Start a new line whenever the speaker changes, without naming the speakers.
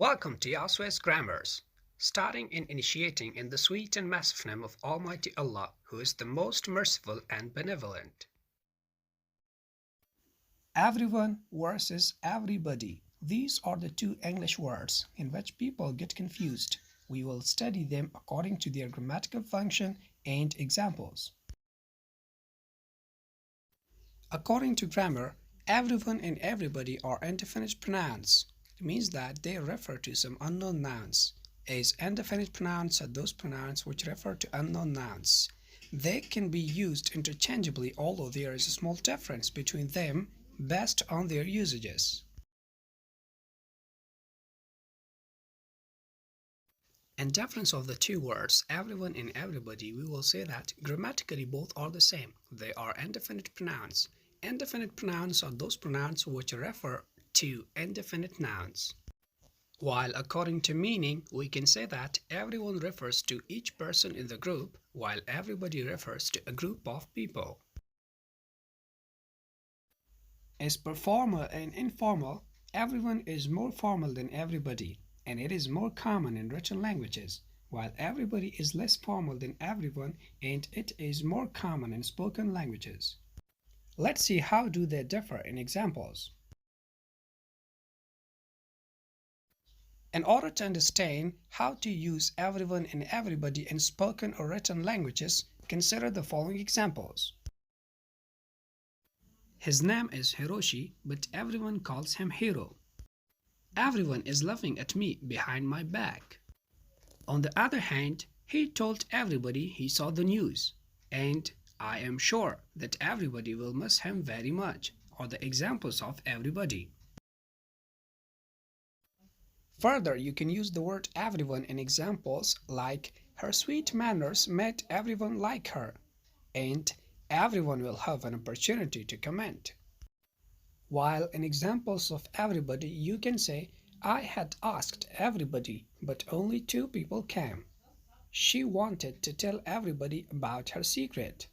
Welcome to Yaaswais Grammars, starting in initiating in the sweet and massive name of Almighty Allah, who is the most merciful and benevolent.
Everyone versus everybody. These are the two English words in which people get confused. We will study them according to their grammatical function and examples. According to grammar, everyone and everybody are indefinite pronouns. It means that they refer to some unknown nouns. As indefinite pronouns are those pronouns which refer to unknown nouns. They can be used interchangeably, although there is a small difference between them based on their usages. In difference of the two words, everyone and everybody, we will say that grammatically both are the same. They are indefinite pronouns. Indefinite pronouns are those pronouns which refer to indefinite nouns. While according to meaning, we can say that everyone refers to each person in the group, while everybody refers to a group of people. As per formal and informal, everyone is more formal than everybody, and it is more common in written languages, while everybody is less formal than everyone, and it is more common in spoken languages. Let's see how do they differ in examples. In order to understand how to use everyone and everybody in spoken or written languages, consider the following examples. His name is Hiroshi, but everyone calls him Hiro. Everyone is laughing at me behind my back. On the other hand, he told everybody he saw the news, and I am sure that everybody will miss him very much, are the examples of everybody. Further, you can use the word everyone in examples like her sweet manners made everyone like her, and everyone will have an opportunity to comment. While in examples of everybody, you can say, I had asked everybody, but only two people came. She wanted to tell everybody about her secret.